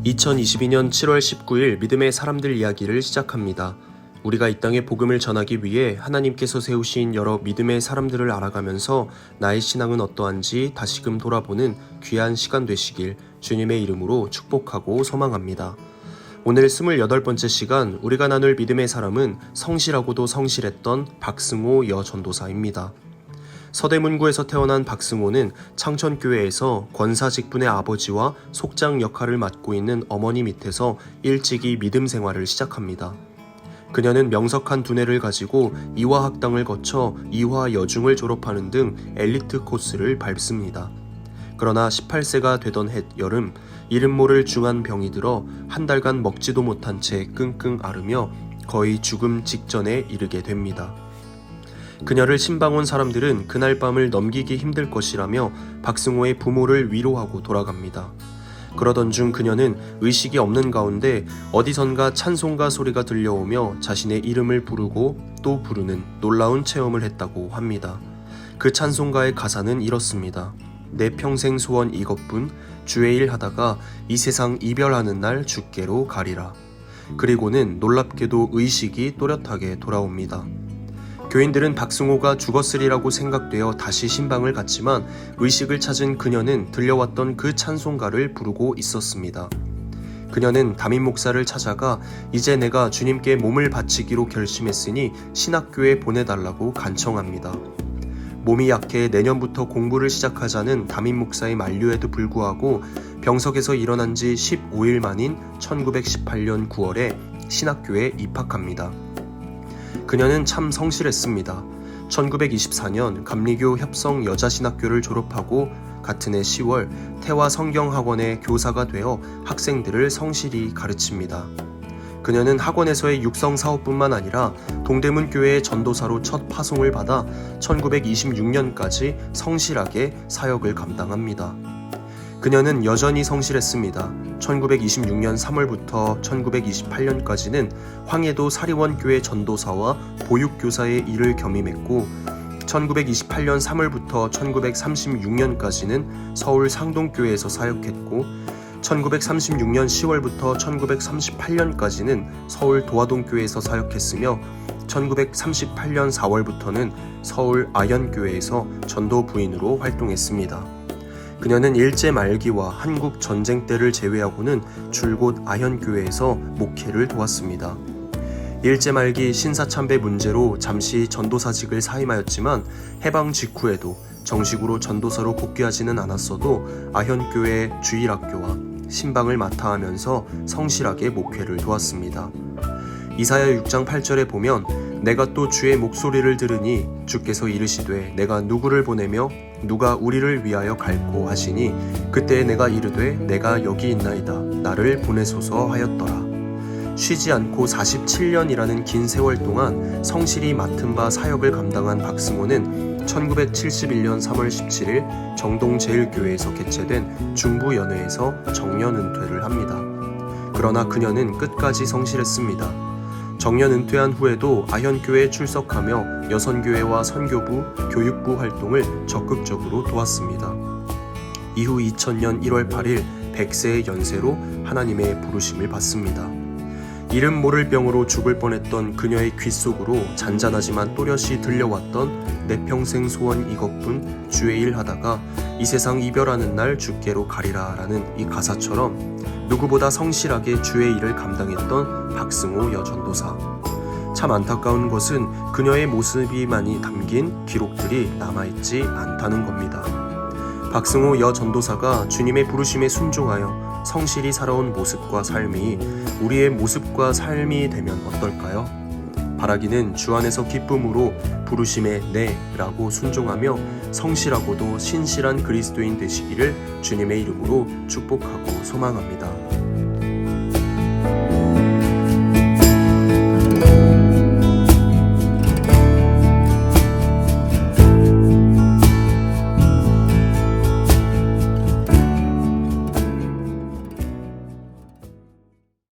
2022년 7월 19일 믿음의 사람들 이야기를 시작합니다. 우리가 이 땅에 복음을 전하기 위해 하나님께서 세우신 여러 믿음의 사람들을 알아가면서 나의 신앙은 어떠한지 다시금 돌아보는 귀한 시간 되시길 주님의 이름으로 축복하고 소망합니다. 오늘 28번째 시간 우리가 나눌 믿음의 사람은 성실하고도 성실했던 박승호 여 전도사입니다. 서대문구에서 태어난 박승호는 창천교회에서 권사 직분의 아버지와 속장 역할을 맡고 있는 어머니 밑에서 일찍이 믿음 생활을 시작합니다. 그녀는 명석한 두뇌를 가지고 이화학당을 거쳐 이화여중을 졸업하는 등 엘리트 코스를 밟습니다. 그러나 18세가 되던 해 여름 이름 모를 중한 병이 들어 한 달간 먹지도 못한 채 끙끙 앓으며 거의 죽음 직전에 이르게 됩니다. 그녀를 신방 온 사람들은 그날 밤을 넘기기 힘들 것이라며 박승호의 부모를 위로하고 돌아갑니다. 그러던 중 그녀는 의식이 없는 가운데 어디선가 찬송가 소리가 들려오며 자신의 이름을 부르고 또 부르는 놀라운 체험을 했다고 합니다. 그 찬송가의 가사는 이렇습니다. 내 평생 소원 이것뿐 주의 일 하다가 이 세상 이별하는 날 주께로 가리라. 그리고는 놀랍게도 의식이 또렷하게 돌아옵니다. 교인들은 박승호가 죽었으리라고 생각되어 다시 신방을 갔지만 의식을 찾은 그녀는 들려왔던 그 찬송가를 부르고 있었습니다. 그녀는 담임 목사를 찾아가 이제 내가 주님께 몸을 바치기로 결심했으니 신학교에 보내달라고 간청합니다. 몸이 약해 내년부터 공부를 시작하자는 담임 목사의 만류에도 불구하고 병석에서 일어난 지 15일 만인 1918년 9월에 신학교에 입학합니다. 그녀는 참 성실했습니다. 1924년 감리교 협성 여자신학교를 졸업하고 같은 해 10월 태화 성경학원의 교사가 되어 학생들을 성실히 가르칩니다. 그녀는 학원에서의 육성 사업뿐만 아니라 동대문 교회의 전도사로 첫 파송을 받아 1926년까지 성실하게 사역을 감당합니다. 그녀는 여전히 성실했습니다. 1926년 3월부터 1928년까지는 황해도 사리원교회 전도사와 보육교사의 일을 겸임했고 1928년 3월부터 1936년까지는 서울 상동교회에서 사역했고 1936년 10월부터 1938년까지는 서울 도화동교회에서 사역했으며 1938년 4월부터는 서울 아현교회에서 전도 부인으로 활동했습니다. 그녀는 일제 말기와 한국 전쟁 때를 제외하고는 줄곧 아현교회에서 목회를 도왔습니다. 일제 말기 신사참배 문제로 잠시 전도사직을 사임하였지만 해방 직후에도 정식으로 전도사로 복귀하지는 않았어도 아현교회 주일학교와 신방을 맡아 하면서 성실하게 목회를 도왔습니다. 이사야 6장 8절에 보면 내가 또 주의 목소리를 들으니 주께서 이르시되 내가 누구를 보내며 누가 우리를 위하여 갈고 하시니 그때 내가 이르되 내가 여기 있나이다 나를 보내소서 하였더라. 쉬지 않고 47년이라는 긴 세월 동안 성실히 맡은 바 사역을 감당한 박승호는 1971년 3월 17일 정동제일교회에서 개최된 중부연회에서 정년은퇴를 합니다. 그러나 그녀는 끝까지 성실했습니다. 정년 은퇴한 후에도 아현교회에 출석하며 여선교회와 선교부, 교육부 활동을 적극적으로 도왔습니다. 이후 2000년 1월 8일 100세의 연세로 하나님의 부르심을 받습니다. 이름 모를 병으로 죽을 뻔했던 그녀의 귓속으로 잔잔하지만 또렷이 들려왔던 내 평생 소원 이것뿐 주의 일 하다가 이 세상 이별하는 날 주께로 가리라 라는 이 가사처럼 누구보다 성실하게 주의 일을 감당했던 박승호 여 전도사. 참 안타까운 것은 그녀의 모습이 많이 담긴 기록들이 남아있지 않다는 겁니다. 박승호 여 전도사가 주님의 부르심에 순종하여 성실히 살아온 모습과 삶이 우리의 모습과 삶이 되면 어떨까요? 바라기는 주 안에서 기쁨으로 부르심에 네 라고 순종하며 성실하고도 신실한 그리스도인 되시기를 주님의 이름으로 축복하고 소망합니다.